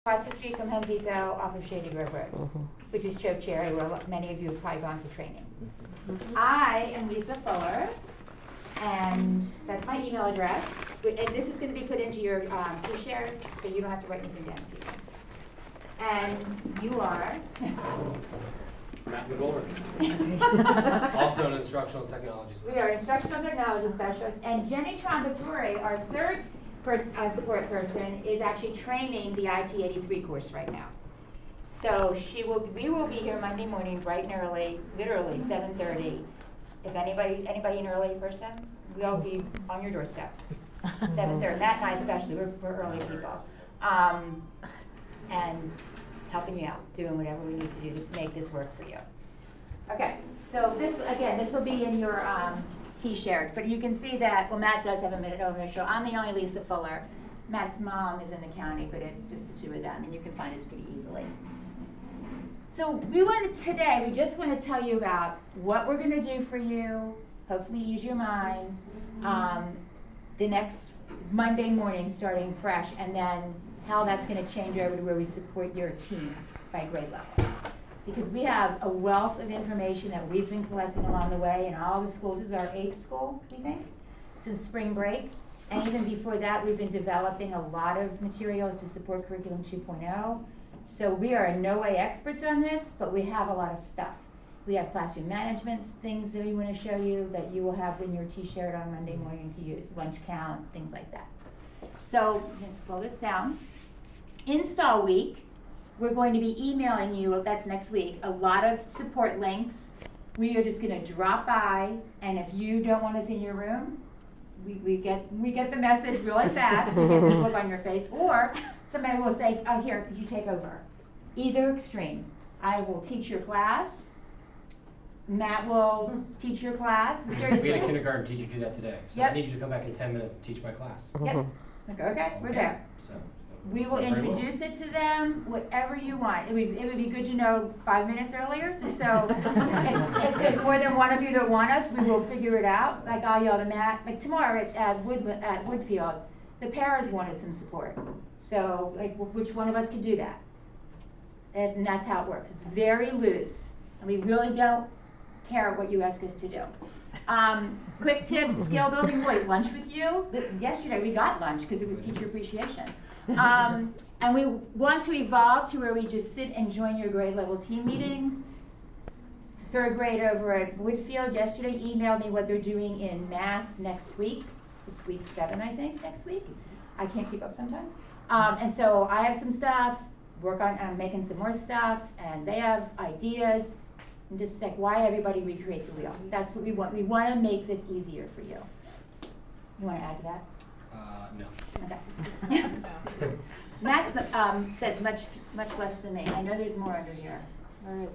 across the street from Home Depot off of Shady Grove Road, which is Choke Cherry, where many of you have probably gone for training. I am Lisa Fuller, and that's my email address. And this is going to be put into your T-shirt, so you don't have to write anything down. And you are? Matt McGolder. Also an instructional technology specialist. We are instructional technology specialists, and Jenny Trombatore, our third support person, is actually training the IT-83 course right now. So we will be here Monday morning bright and early, literally 7:30. If anybody an early person, we'll be on your doorstep. 7:30. Matt and I especially, we're early people. And helping you out, doing whatever we need to do to make this work for you. Okay, so this will be in your T-shirt, but you can see that, well, Matt does have a minute over the show. I'm the only Lisa Fuller. Matt's mom is in the county, but it's just the two of them, and you can find us pretty easily. So we just want to tell you about what we're going to do for you, hopefully ease your minds, the next Monday morning starting fresh, and then how that's going to change over to where we support your teams by grade level. Because we have a wealth of information that we've been collecting along the way in all the schools. This is our 8th school, we think, since spring break. And even before that, we've been developing a lot of materials to support Curriculum 2.0. So we are in no way experts on this, but we have a lot of stuff. We have classroom management things that we want to show you that you will have in your T-shirt on Monday morning to use, lunch count, things like that. So let's slow this down. Install week, we're going to be emailing you, that's next week, a lot of support links. We are just going to drop by, and if you don't want us in your room, we get the message really fast. You get this look on your face, or somebody will say, "Oh, here, could you take over?" Either extreme. I will teach your class. Matt will teach your class. Seriously. We had a kindergarten teacher do that today, so I need you to come back in 10 minutes and teach my class. Yep. Okay, we're there. So. We will introduce it to them, whatever you want. It would be good to know 5 minutes earlier, just so if there's more than one of you that want us, we will figure it out. Like I'll yell to Matt. Like tomorrow at Woodfield, the paras wanted some support. So like, which one of us could do that? And that's how it works. It's very loose, and we really don't care what you ask us to do. Quick tips, skill building. Wait, lunch with you? Yesterday we got lunch because it was teacher appreciation. And we want to evolve to where we just sit and join your grade level team meetings. 3rd grade over at Woodfield yesterday emailed me what they're doing in math next week. It's week 7, I think, next week. I can't keep up sometimes. And so I have some stuff, work on making some more stuff, and they have ideas. And just like, why everybody recreate the wheel? That's what we want. We want to make this easier for you. You want to add to that? No. Okay. Matt says much less than me. I know there's more under here. Where is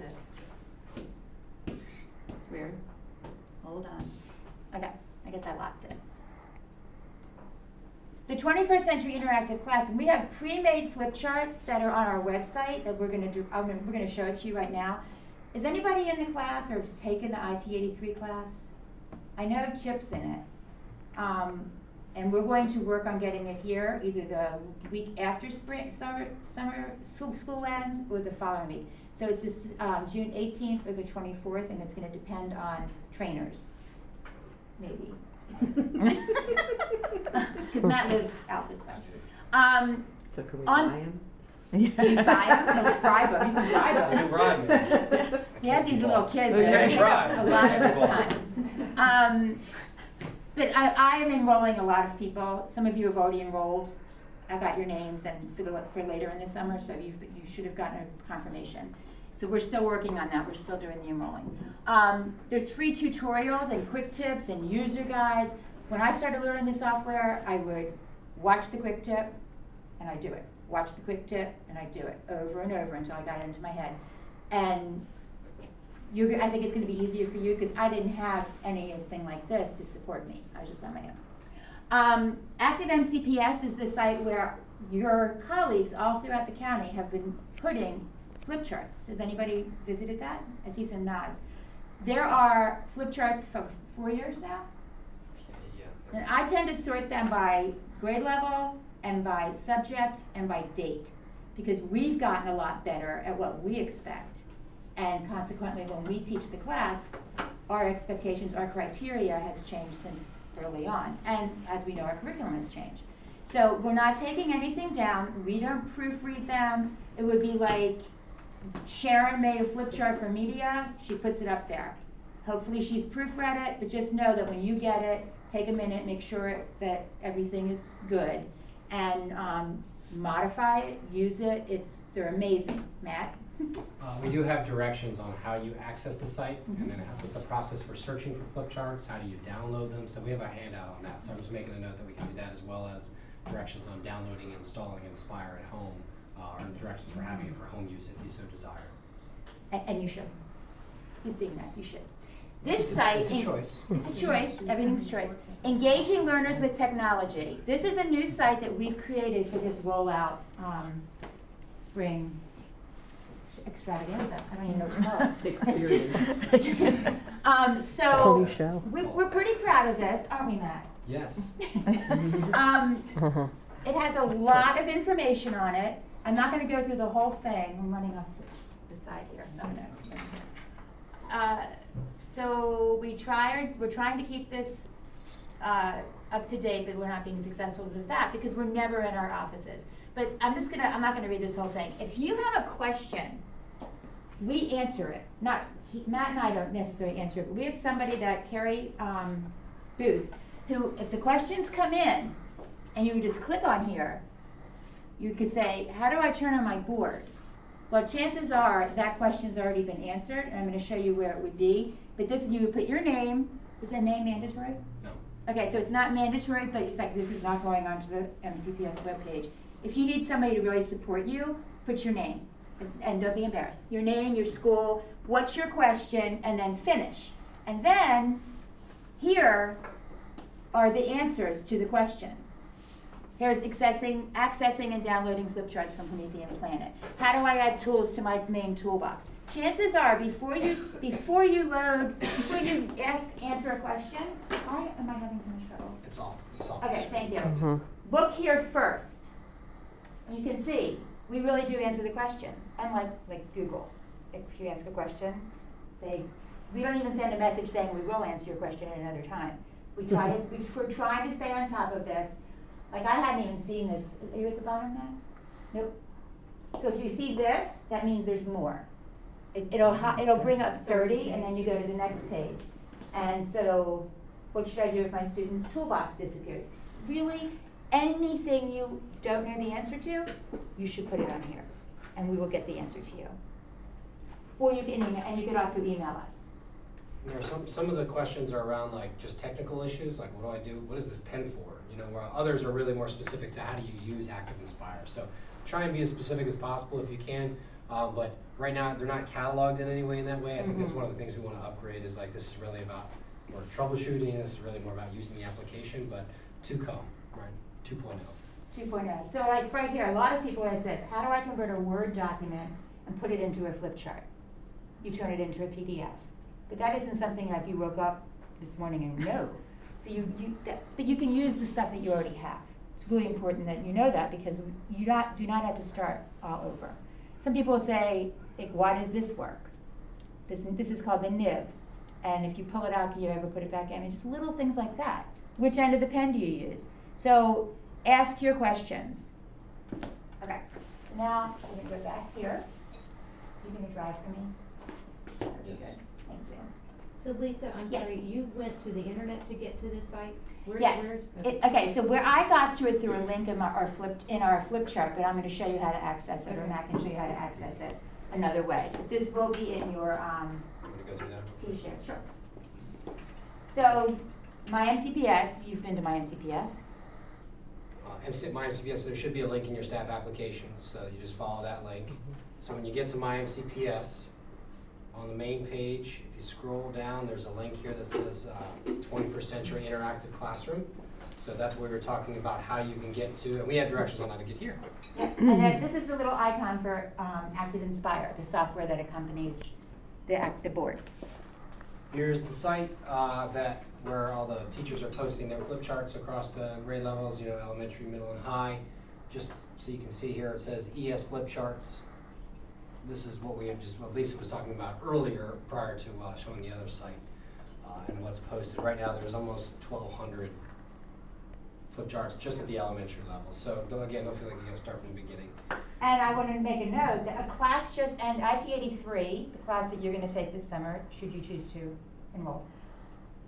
it? It's weird. Hold on. Okay, I guess I locked it. The 21st Century Interactive Classroom. We have pre-made flip charts that are on our website that we're going to do. We're going to show it to you right now. Is anybody in the class or has taken the IT-83 class? I know Chip's in it. And we're going to work on getting it here either the week after summer school ends or the following week. So it's this, June 18th or the 24th, and it's going to depend on trainers, maybe. Because Matt lives out this way. So can we buy him? You buy him? No, bribe him. You can bribe him. You can bribe me. He has these little kids that a lot of his time. But I am enrolling a lot of people. Some of you have already enrolled. I got your names and for later in the summer, so you should have gotten a confirmation. So we're still working on that. We're still doing the enrolling. There's free tutorials and quick tips and user guides. When I started learning the software, I would watch the quick tip and I do it. Watch the quick tip and I do it over and over until I got it into my head. And I think it's going to be easier for you because I didn't have anything like this to support me. I was just on my own. Active MCPS is the site where your colleagues all throughout the county have been putting flip charts. Has anybody visited that? I see some nods. There are flip charts for 4 years now. Yeah. And I tend to sort them by grade level and by subject and by date. because we've gotten a lot better at what we expect. And consequently, when we teach the class, our expectations, our criteria has changed since early on. And as we know, our curriculum has changed. So we're not taking anything down. We don't proofread them. It would be like Sharon made a flip chart for media. She puts it up there. Hopefully she's proofread it, but just know that when you get it, take a minute, make sure that everything is good, and modify it, use it. They're amazing. Matt? We do have directions on how you access the site, and then what's the process for searching for flip charts, how do you download them, so we have a handout on that. So I'm just making a note that we can do that, as well as directions on downloading and installing Inspire at home, or directions for having it for home use if you so desire. So. And you should. He's being nice, you should. This site, it's a choice. It's a choice, everything's a choice. Engaging learners with technology. This is a new site that we've created for this rollout spring extravaganza. I don't even know what to call it. It's just, so we're pretty proud of this, aren't we, Matt? Yes. It has a lot of information on it. I'm not going to go through the whole thing. I'm running off the side here. So we're trying to keep this up to date, but we're not being successful with that because we're never in our offices. But I'm not gonna read this whole thing. If you have a question, we answer it. Matt and I don't necessarily answer it, but we have somebody that Carrie Booth, who, if the questions come in, and you just click on here, you could say, how do I turn on my board? Well, chances are that question's already been answered, and I'm going to show you where it would be. But this, you would put your name. Is that name mandatory? No. Okay, so it's not mandatory, but in fact, this is not going onto the MCPS webpage. If you need somebody to really support you, put your name, and don't be embarrassed. Your name, your school, what's your question, and then finish. And then here are the answers to the questions. Here's accessing and downloading flip charts from Promethean Planet. How do I add tools to my main toolbox? Chances are, before you answer a question, why am I having so much trouble? It's off. It's off. Okay, thank you. Look here first. You can see we really do answer the questions. Unlike Google, if you ask a question, we don't even send a message saying we will answer your question at another time. We're trying to stay on top of this. Like, I hadn't even seen this. Are you at the bottom now? Nope. So if you see this, that means there's more. It'll bring up 30, and then you go to the next page. And so, what should I do if my student's toolbox disappears? Really, anything you don't know the answer to, you should put it on here, and we will get the answer to you. Or you can email, and you could also email us. There are some of the questions are around like just technical issues, like what do I do? What is this pen for? You know, where others are really more specific to how do you use Active Inspire. So try and be as specific as possible if you can. But right now they're not cataloged in any way in that way. I think that's one of the things we want to upgrade is like this is really about more troubleshooting. This is really more about using the application, but to come, right? 2.0. 2.0. So like right here, a lot of people ask this, how do I convert a Word document and put it into a flip chart? You turn it into a PDF. But that isn't something like you woke up this morning and know. So but you can use the stuff that you already have. It's really important that you know that because you do not have to start all over. Some people say, like, why does this work? This is called the nib. And if you pull it out, can you ever put it back in? It's just little things like that. Which end of the pen do you use? So ask your questions. Okay, so now I'm going to go back here. You're going to drive for me? That'd be good. Thank you. So Lisa, I'm Yes. sorry, you went to the internet to get to this site? Yes. Okay, so where I got to it through a link in our flip chart, but I'm going to show you how to access it, or Matt can show you how to access it another way. But this will be in your I'm going to go through that. T-shirt. Sure. So my MCPS, you've been to my MCPS. My MCPS, there should be a link in your staff applications, so you just follow that link. So when you get to my MCPS, on the main page, if you scroll down, there's a link here that says 21st Century Interactive Classroom. So that's where we're talking about how you can get to, and we have directions on how to get here. Yep. And then this is the little icon for Active Inspire, the software that accompanies the board. Here's the site where all the teachers are posting their flip charts across the grade levels, you know, elementary, middle, and high. just so you can see here, it says ES flip charts. This is what we have just, what Lisa was talking about earlier prior to showing the other site and what's posted. Right now there's almost 1,200 flip charts just at the elementary level. So again, don't feel like you gotta start from the beginning. And I want to make a note that a class just ended, IT 83, the class that you're going to take this summer, should you choose to enroll,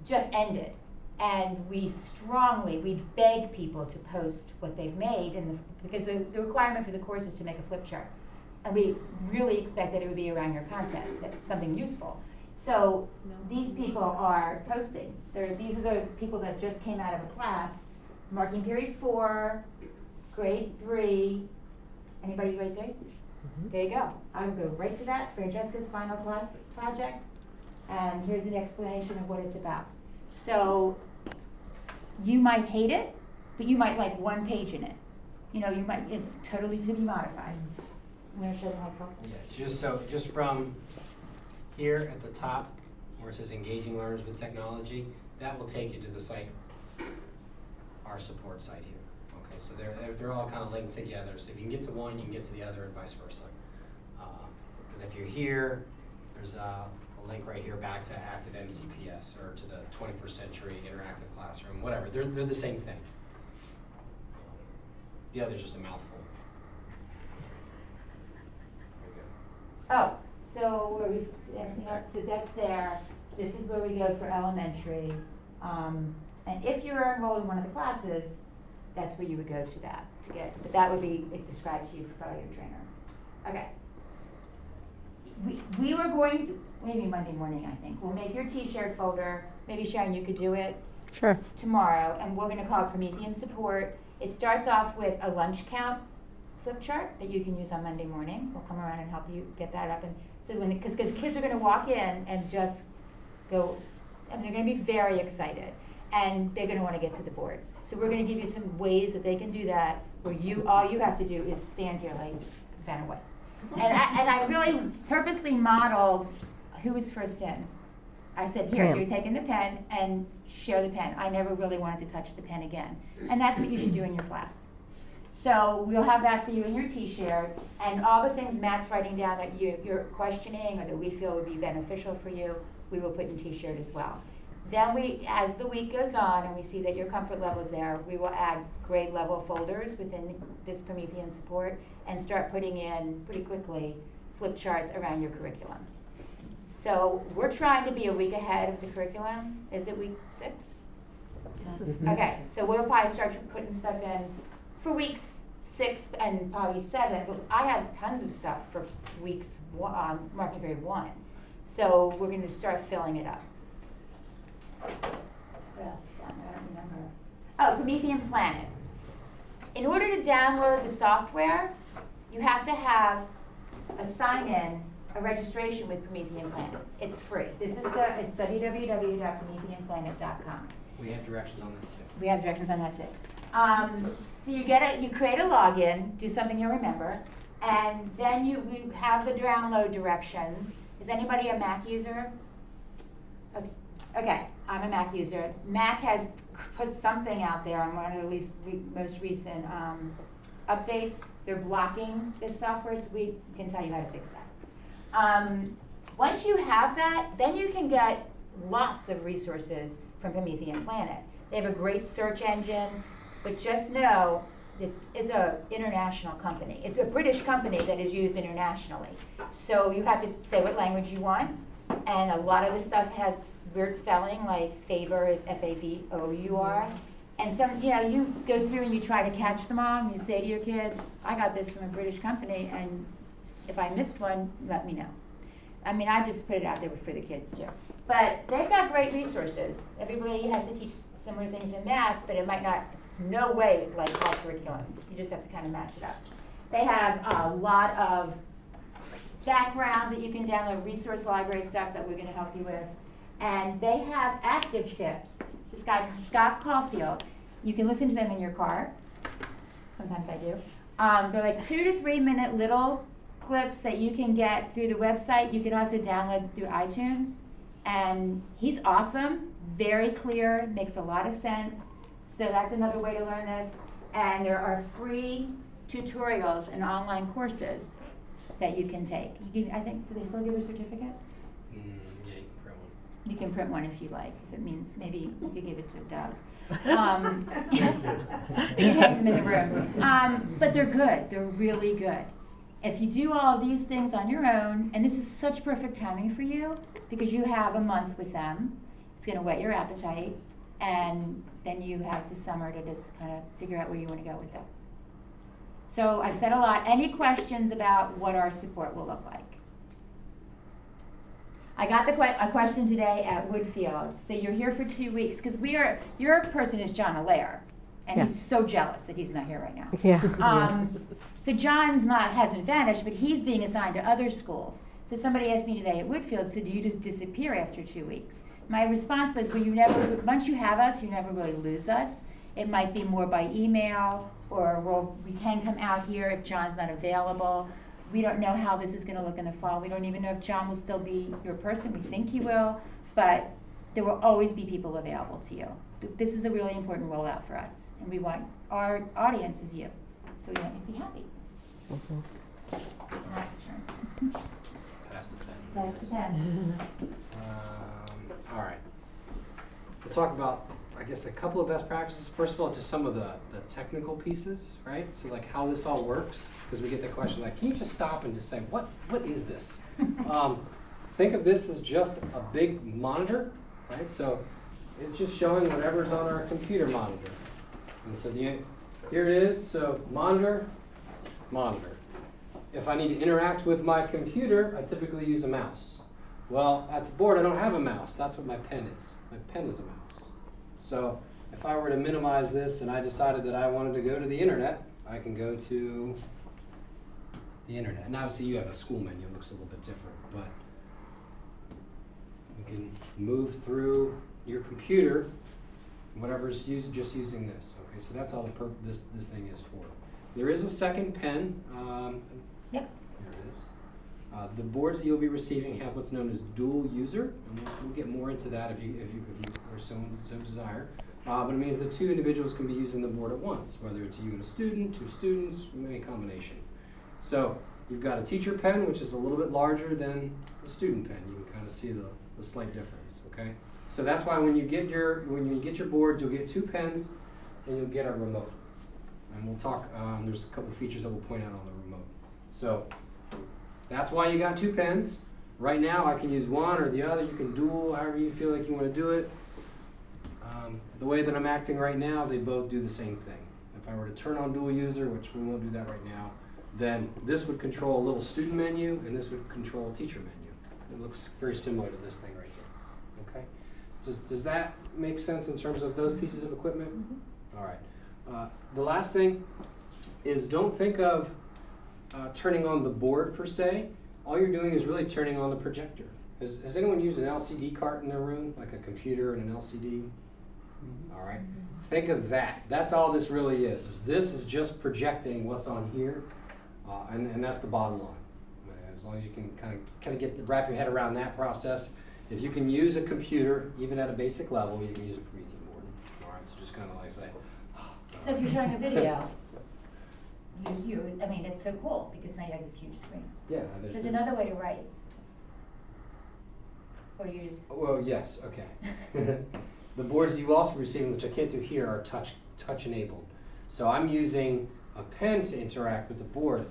just ended. And we beg people to post what they've made, because the requirement for the course is to make a flip chart. And we really expect that it would be around your content, that's something useful. So these people are posting. These are the people that just came out of a class, marking period 4, grade 3. Anybody grade 3? There you go. I would go right to that, Francesca's final class project. And here's an explanation of what it's about. So you might hate it, but you might like one page in it. You know, it's totally to be modified. I'm going to show them how to Yeah, just from here at the top where it says engaging learners with technology, that will take you to the site, our support site here. Okay, so they're all kind of linked together. So if you can get to one, you can get to the other, and vice versa. Because if you're here, there's a link right here back to Active MCPS or to the 21st Century Interactive Classroom, whatever. They're the same thing. The other's just a mouthful. Oh, so so that's there. This is where we go for elementary. And if you're enrolled in one of the classes, that's where you would go to that to get. But that would be described to you by your trainer. Okay. We were going to, maybe Monday morning, I think. We'll make your T-shirt folder. Maybe Sharon, you could do it. Sure. Tomorrow, and we're going to call it Promethean Support. It starts off with a lunch count flip chart that you can use on Monday morning. We'll come around and help you get that up. And so because kids are going to walk in and just go, and they're going to be very excited, and they're going to want to get to the board. So we're going to give you some ways that they can do that, where all you have to do is stand here like Ben away. And I really purposely modeled who was first in. I said, here, you're taking the pen and share the pen. I never really wanted to touch the pen again. And that's what you should do in your class. So we'll have that for you in your T-shirt, and all the things Matt's writing down that you're questioning or that we feel would be beneficial for you, we will put in T-shirt as well. Then as the week goes on and we see that your comfort level is there, we will add grade level folders within this Promethean support and start putting in, pretty quickly, flip charts around your curriculum. So we're trying to be a week ahead of the curriculum. Is it week 6? Yes. Okay, so we'll probably start putting stuff in for weeks 6 and probably 7, but I have tons of stuff for weeks marking period 1. So we're going to start filling it up. What else is down there? I don't remember. Oh, Promethean Planet. In order to download the software, you have to have a sign-in, a registration with Promethean Planet. It's free. It's www.prometheanplanet.com. We have directions on that too. We have directions on that too. So you create a login, do something you remember, and then we have the download directions. Is anybody a Mac user? Okay, I'm a Mac user. Mac has put something out there on one of the most recent updates. They're blocking this software, so we can tell you how to fix that. Once you have that, then you can get lots of resources from Promethean Planet. They have a great search engine, but just know it's an international company. It's a British company that is used internationally. So you have to say what language you want, and a lot of the stuff has weird spelling, like favor is F-A-V-O-U-R. And you go through and you try to catch them all, and you say to your kids, I got this from a British company, and if I missed one, let me know. I mean, I just put it out there for the kids too. But they've got great resources. Everybody has to teach similar things in math, but it might not, it's no way like all curriculum. You just have to kind of match it up. They have a lot of backgrounds that you can download, resource library stuff that we're going to help you with. And they have active tips. This guy, Scott Caulfield, you can listen to them in your car. Sometimes I do. They're like 2 to 3 minute little clips that you can get through the website. You can also download through iTunes. And he's awesome, very clear, makes a lot of sense. So that's another way to learn this. And there are free tutorials and online courses that you can take. You can, I think, do they still give a certificate? Yeah, you can print one. You can print one if you like, if it means maybe you could give it to Doug. You can have them in the room. But they're good, they're really good. If you do all of these things on your own, and this is such perfect timing for you, because you have a month with them, it's gonna whet your appetite, and then you have the summer to just kind of figure out where you wanna go with it. So I've said a lot. Any questions about what our support will look like? I got a question today at Woodfield. So you're here for 2 weeks, because your person is John Allaire, and Yes. he's so jealous that he's not here right now. Yeah. So John's hasn't vanished, but he's being assigned to other schools. So somebody asked me today at Woodfield, so do you just disappear after 2 weeks? My response was, well, once you have us, you never really lose us. It might be more by email, or we can come out here if John's not available. We don't know how this is gonna look in the fall. We don't even know if John will still be your person. We think he will, but there will always be people available to you. This is a really important rollout for us, and we want our audience is you, so we want you to be happy. Next turn. Pass the pen. That's the pen. All right. We'll talk about, I guess, a couple of best practices. First of all, just some of the technical pieces, right? So like how this all works, because we get the question like, can you just stop and just say, what is this? Think of this as just a big monitor, right? So it's just showing whatever's on our computer monitor. And so here it is, so monitor. If I need to interact with my computer, I typically use a mouse. Well, at the board, I don't have a mouse. That's what my pen is. My pen is a mouse. So if I were to minimize this and I decided that I wanted to go to the internet, I can go to the internet. And obviously you have a school menu, it looks a little bit different, but you can move through your computer, whatever's used, just using this. Okay, so that's all this thing is for. There is a second pen. Yep. There it is. The boards that you'll be receiving have what's known as dual user, and we'll get more into that if you or so desire. But it means that two individuals can be using the board at once, whether it's you and a student, two students, any combination. So you've got a teacher pen, which is a little bit larger than the student pen. You can kind of see the slight difference. Okay. So that's why when you get your board, you'll get two pens, and you'll get a remote. And we'll talk. There's a couple features that we'll point out on the remote. So that's why you got two pens. Right now I can use one or the other. You can dual, however you feel like you want to do it. The way that I'm acting right now, they both do the same thing. If I were to turn on dual user, which we won't do that right now, then this would control a little student menu and this would control a teacher menu. It looks very similar to this thing right here. Okay? Does that make sense in terms of those pieces of equipment? Mm-hmm. All right. The last thing is, don't think of turning on the board per se. All you're doing is really turning on the projector. Has anyone used an LCD cart in their room, like a computer and an LCD? Mm-hmm. All right. Mm-hmm. Think of that. That's all this really is this is just projecting what's on here, and that's the bottom line. As long as you can kind of wrap your head around that process. If you can use a computer, even at a basic level, you can use a Promethean board. All right. So just kind of like say. So if you're showing a video, I mean, it's so cool because now you have this huge screen. Yeah. There's another way to write. Or you just. Well, yes. Okay. The boards you also receive, which I can't do here, are touch enabled. So I'm using a pen to interact with the board.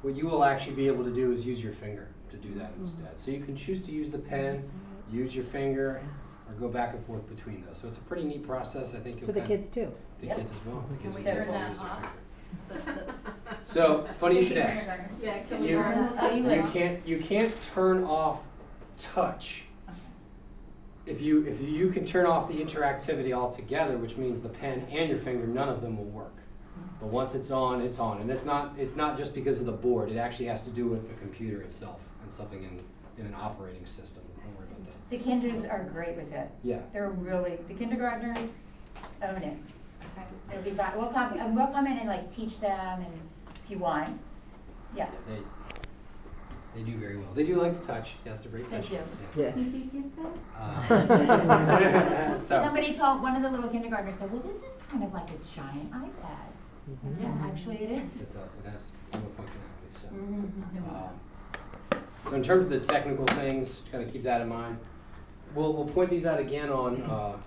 What you will actually be able to do is use your finger to do that instead. So you can choose to use the pen, use your finger, or go back and forth between those. So it's a pretty neat process. I think. So the kids too. The kids as well. The kids we can turn all that use their off? finger. So funny you should ask. Yeah, can we You, turn that? you can't turn off touch. If you can turn off the interactivity altogether, which means the pen and your finger, none of them will work. But once it's on, and it's not just because of the board. It actually has to do with the computer itself and something in an operating system. Don't worry about that. The kinders are great with it. Yeah. They're really, the kindergartners own it. It'll be fine. We'll come in and like teach them, and if you want, yeah. They do very well. They do like to touch. Yes, they're very Thank touchy. you. Yes. So, Somebody told, one of the little kindergartners said, well, this is kind of like a giant iPad. Yeah, actually it is. It does. It has similar functionality. So in terms of the technical things, kind of keep that in mind. We'll point these out again on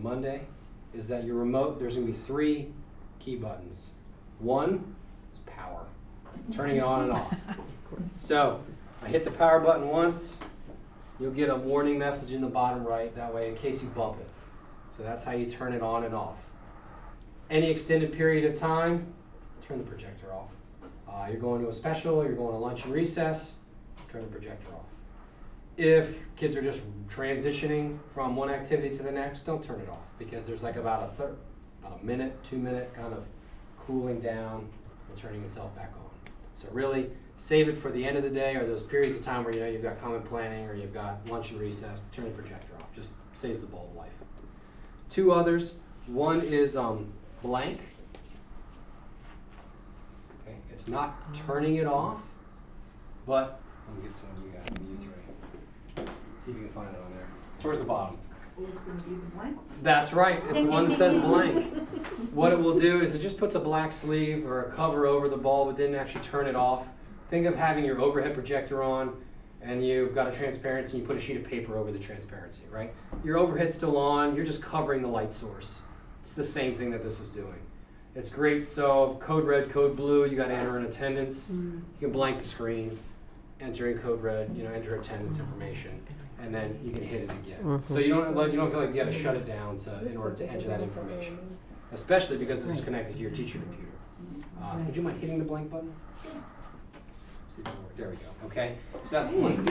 Monday. Is that your remote? There's going to be 3 key buttons. One is power, turning it on and off. So I hit the power button once, you'll get a warning message in the bottom right. That way, in case you bump it. So that's how you turn it on and off. Any extended period of time, turn the projector off. You're going to a special, you're going to lunch and recess, turn the projector off. If kids are just transitioning from one activity to the next, don't turn it off, because there's like about a minute, 2-minute kind of cooling down and turning itself back on. So really save it for the end of the day, or those periods of time where you've got common planning or you've got lunch and recess. Turn the projector off. Just saves the bulb life. 2 others. One is blank. Okay, it's not turning it off, but let me get to one you guys, you 3. See if you can find it on there. Towards the bottom. That's right. It's the one that says blank. What it will do is it just puts a black sleeve or a cover over the bulb. It didn't actually turn it off. Think of having your overhead projector on, and you've got a transparency, and you put a sheet of paper over the transparency, right? Your overhead's still on. You're just covering the light source. It's the same thing that this is doing. It's great. So code red, code blue, you got to enter in attendance. You can blank the screen, enter in code red, enter attendance information, and then you can hit it again. So you don't feel like you got to shut it down in order to enter that information, especially because this is connected to your teacher computer. Would you mind hitting the blank button? See if it works. There we go. Okay, so that's blank.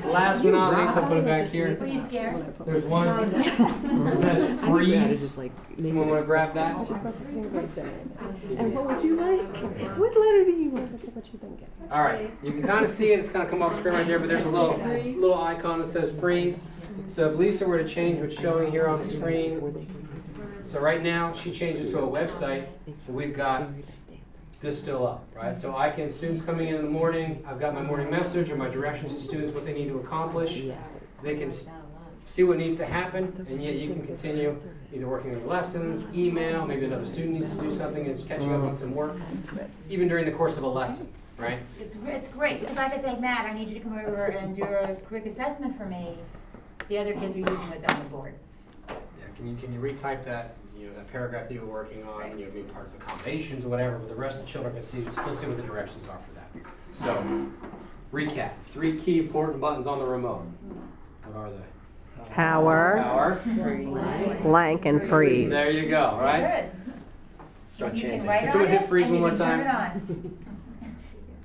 Last but not least, I'll put it back here. Were you scared? There's one that says freeze. Someone want to grab that? And what would you like? What letter do you want? What you thinking? All right, you can kind of see it. It's going to come off screen right there, but there's a little icon that says freeze. So if Lisa were to change what's showing here on the screen, so right now she changed it to a website, and we've got this still up, right? So I can, students coming in the morning, I've got my morning message or my directions to students, what they need to accomplish. They can see what needs to happen, and yet you can continue either working on your lessons, email, maybe another student needs to do something and it's catching up on some work, even during the course of a lesson, right? It's great, because I could say, Matt, I need you to come over and do a quick assessment for me. The other kids are using what's on the board. Yeah, can you retype that, that paragraph that you were working on, being part of accommodations or whatever, but the rest of the children can still see what the directions are for that. So, recap, 3 key important buttons on the remote. What are they? Power, blank, and freeze. There you go, right? Good. Start And you can chanting. write Can on someone hit it, freeze and one you more can turn it time? on.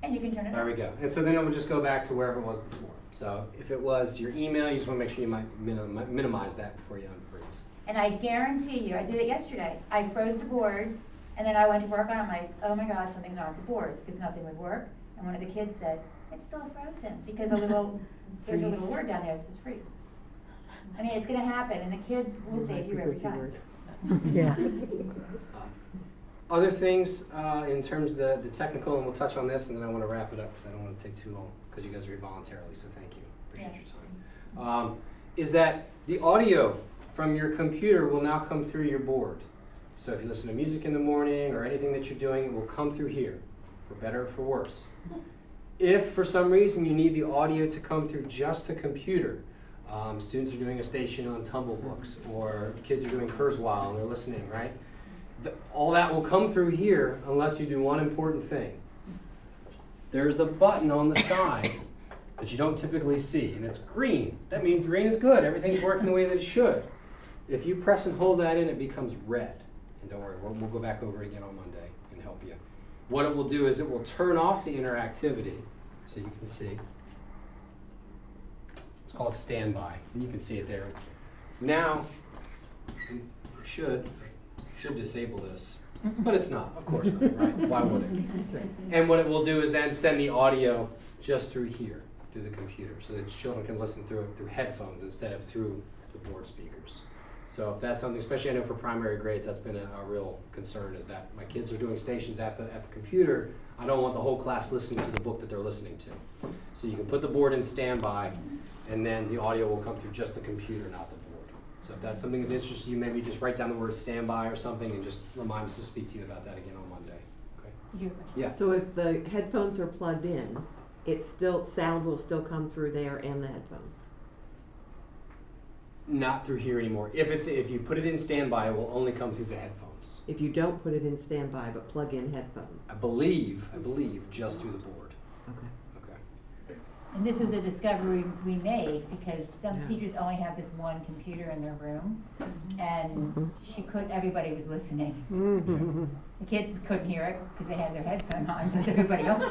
And you can turn it There on. we go. And so then it would just go back to wherever it was before. So if it was your email, you just want to make sure you might minimize that before you unfreeze. And I guarantee you, I did it yesterday. I froze the board, and then I went to work on it. I'm like, oh my God, something's wrong with the board, because nothing would work. And one of the kids said, it's still frozen, because there's a little word down there that says freeze. I mean, it's going to happen, and the kids will save you every time. Yeah. Other things in terms of the technical, and we'll touch on this, and then I want to wrap it up because I don't want to take too long, because you guys are here voluntarily, so thank you. Appreciate your time. Is that the audio from your computer will now come through your board. So if you listen to music in the morning or anything that you're doing, it will come through here, for better or for worse. If for some reason you need the audio to come through just the computer, students are doing a station on Tumble Books, or kids are doing Kurzweil and they're listening, right? All that will come through here unless you do one important thing. There's a button on the side that you don't typically see, and it's green. That means green is good. Everything's working the way that it should. If you press and hold that in, it becomes red. And don't worry, we'll go back over it again on Monday and help you. What it will do is it will turn off the interactivity, so you can see. It's called standby, and you can see it there. Now, you should disable this, but it's not, of course not, right? Why would it? And what it will do is then send the audio just through here, through the computer, so that children can listen through it through headphones instead of through the board speakers. So if that's something, especially I know for primary grades, that's been a real concern, is that my kids are doing stations at the computer. I don't want the whole class listening to the book that they're listening to. So you can put the board in standby, and then the audio will come through just the computer, not the board. So if that's something that interests you, maybe just write down the word standby or something and just remind us to speak to you about that again on Monday. Okay? Your question. Yeah. So if the headphones are plugged in, sound will still come through there and the headphones? Not through here anymore. If you put it in standby, it will only come through the headphones. If you don't put it in standby but plug in headphones? I believe just through the board. Okay. Okay. And this was a discovery we made because some Yeah. teachers only have this one computer in their room, and everybody was listening. The kids couldn't hear it because they had their headphone on, but everybody else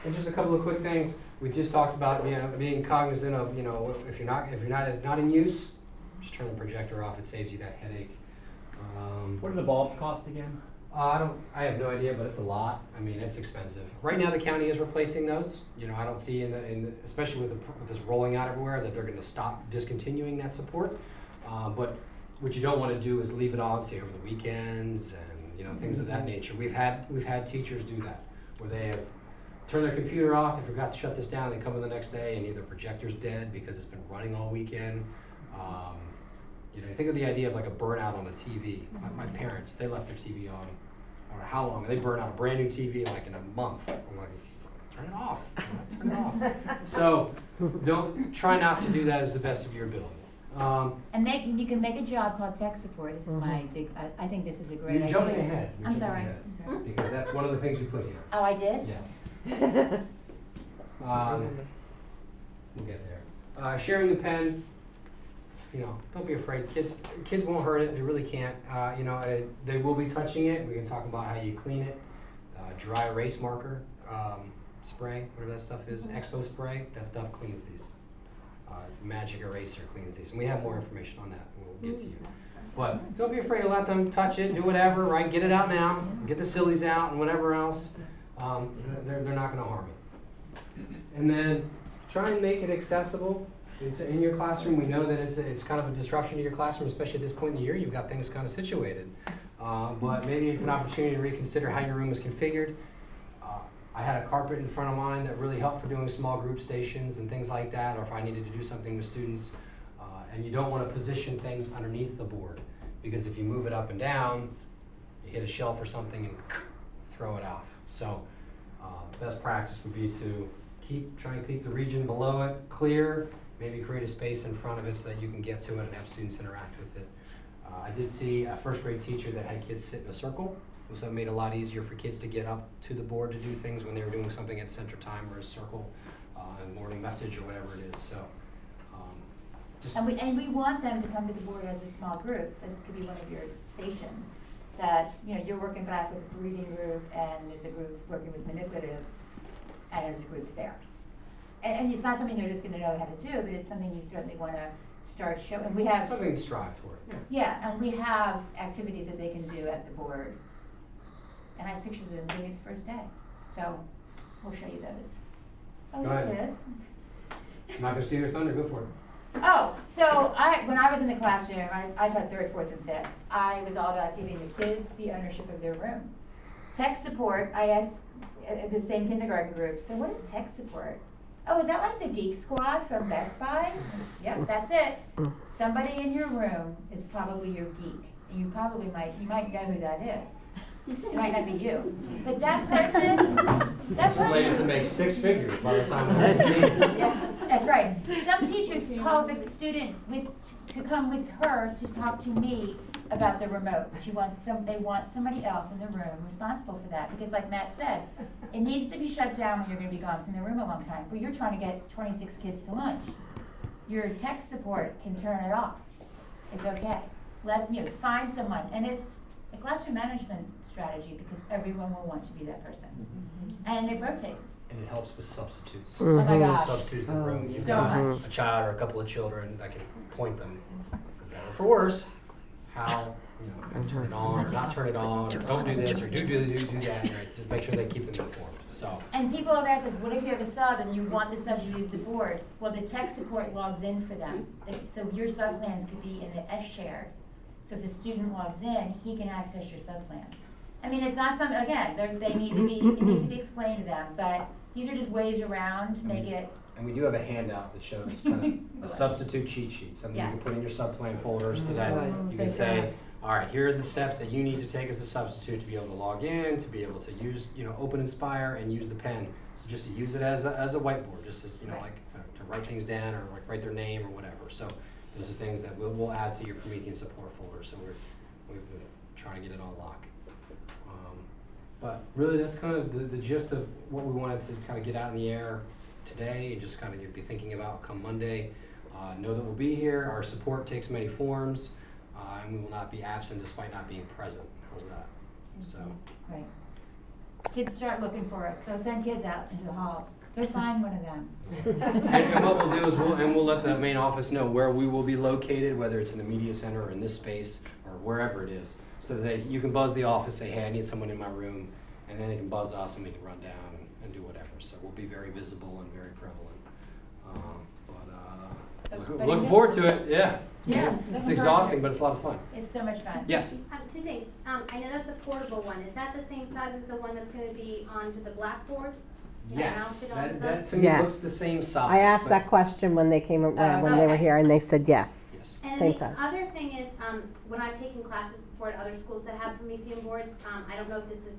And just a couple of quick things. We just talked about being cognizant of if you're not in use, just turn the projector off. It saves you that headache. What do the bulbs cost again? I have no idea, but it's a lot. I mean, it's expensive. Right now, the county is replacing those. I don't see especially with this rolling out everywhere, that they're going to stop discontinuing that support. But what you don't want to do is leave it on, say, over the weekends and things of that nature. We've had teachers do that, where they have turned their computer off. They forgot to shut this down. They come in the next day and either projector's dead because it's been running all weekend. Think of the idea of like a burnout on a TV. My parents, they left their TV on, I don't know how long, and they burned out a brand new TV like in a month. I'm like, turn it off, turn it off. So try not to do that as the best of your ability. And you can make a job called tech support. This is my big, I think this is a great idea. You're jumping ahead. I'm sorry. Because that's one of the things you put here. Oh, I did? Yes. We'll get there. Sharing the pen. Don't be afraid. Kids won't hurt it. They really can't. They will be touching it. We can talk about how you clean it. Dry erase marker spray, whatever that stuff is. Exo spray. That stuff cleans these. Magic eraser cleans these. And we have more information on that. We'll get to you. But don't be afraid to let them touch it. Do whatever. Right? Get it out now. Get the sillies out and whatever else. They're not going to harm it. And then try and make it accessible. In your classroom, we know that it's kind of a disruption to your classroom, especially at this point in the year. You've got things kind of situated. But maybe it's an opportunity to reconsider how your room is configured. I had a carpet in front of mine that really helped for doing small group stations and things like that, or if I needed to do something with students. And you don't want to position things underneath the board, because if you move it up and down, you hit a shelf or something and throw it off. So best practice would be to try and keep the region below it clear. Maybe create a space in front of it so that you can get to it and have students interact with it. I did see a first grade teacher that had kids sit in a circle, so it made it a lot easier for kids to get up to the board to do things when they were doing something at center time or a circle, and morning message or whatever it is. So, and we want them to come to the board as a small group. This could be one of your stations. That you're working back with a reading group, and there's a group working with manipulatives, and there's a group there. And it's not something they're just going to know how to do, but it's something you certainly want to start showing. We have something to strive for. Yeah, and we have activities that they can do at the board. And I have pictures of them doing it the first day. So we'll show you those. Oh, Go there ahead. it is. I'm not going to steal your thunder. Go for it. Oh, so when I was in the classroom, I taught 3rd, 4th, and 5th. I was all about giving the kids the ownership of their room. Tech support, I asked the same kindergarten group, so what is tech support? Oh, is that like the Geek Squad from Best Buy? Yep, that's it. Somebody in your room is probably your geek. And you might know who that is. It might not be you. But that person, Slated to make 6 figures by the time they're 18. Yeah, that's right. Some teachers call the student to come with her to talk to me about the remote. They want somebody else in the room responsible for that, because like Matt said, it needs to be shut down when you're going to be gone from the room a long time. But you're trying to get 26 kids to lunch. Your tech support can turn it off. It's okay. Find someone, and it's a classroom management strategy because everyone will want to be that person, and it rotates. And it helps with substitutes. Oh my There's gosh. substitutes in the room. You've So got much. a child or a couple of children that can point them, for better or for worse, how turn it on or not turn it on, or don't do this or do that, right? Just make sure they keep them informed. So. And people have asked us, what if you have a sub and you want the sub to use the board? Well, the tech support logs in for them. So your sub plans could be in the S-shared. So if the student logs in, he can access your sub plans. I mean, it's not something, again, it needs to be explained to them, but these are just ways around to make it And we do have a handout that shows kind of a substitute cheat sheet, something you Yeah. can put in your subplan folders so that Right. you can say, all right, here are the steps that you need to take as a substitute to be able to log in, to be able to use, open Inspire and use the pen. So just to use it as a whiteboard, just as, Right. like to write things down or like write their name or whatever. So those are things that we'll add to your Promethean support folder. So we've been trying to get it on lock. But really, that's kind of the gist of what we wanted to kind of get out in the air today and just kind of be thinking about come Monday. Know that we'll be here. Our support takes many forms, and we will not be absent despite not being present. How's that? So, Right. Kids start looking for us. They'll send kids out into the halls. They'll find one of them. and what we'll do is we'll let the main office know where we will be located, whether it's in the media center or in this space or wherever it is, so that you can buzz the office, say, hey, I need someone in my room, and then they can buzz us and we can run down and do whatever. So we'll be very visible and very prevalent. But Looking forward to it. Yeah. Yeah, It's looking exhausting, forward but it's a lot of fun. It's so much fun. Yes. Two things. I know that's a portable one. Is that the same size as the one that's gonna be onto the blackboards? Yes. Mounted onto That them? to me Yes. looks the same size. I asked but- that question when they came, when they were okay. here, and they said yes. Yes. And Same the size. other thing is, when I've taken classes before at other schools that have Promethean boards, I don't know if this is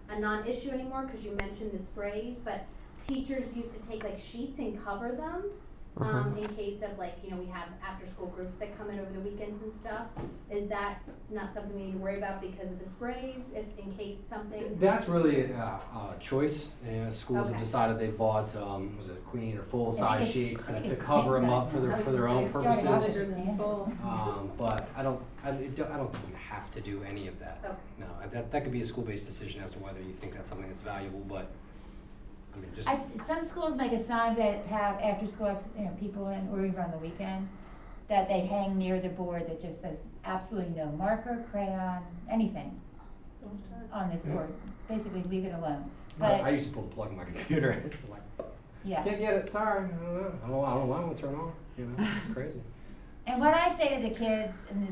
a non-issue anymore, cause you mentioned the sprays, but teachers used to take like sheets and cover them, in case of like, we have after-school groups that come in over the weekends and stuff. Is that not something we need to worry about because of the sprays, if, in case something? That's really a choice. Schools have Okay. decided they bought, was it queen or full size sheets I think to it's cover them king up size for their now. own It's starting off as purposes. a standard. But I don't think you have to do any of that. Okay. No, that could be a school-based decision as to whether you think that's something that's valuable, but, I mean, just. Some schools make a sign that have after-school, people in, or even on the weekend, that they hang near the board that just says absolutely no marker, crayon, anything on this board. Basically, leave it alone. I But, used to pull the plug in my computer. It's like, yeah. can't get it, sorry, I don't know. I don't know why it won't turn on, it's crazy. And what I say to the kids, and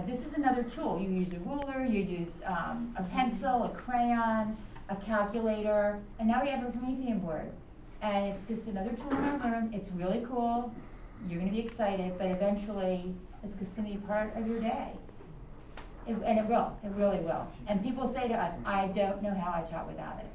this is another tool. You use a ruler, you use a pencil, a crayon, a calculator, and now we have a Promethean board. And it's just another tool in our room. It's really cool. You're gonna be excited, but eventually it's just gonna be part of your day. And it really will. And people say to us, I don't know how I taught without it.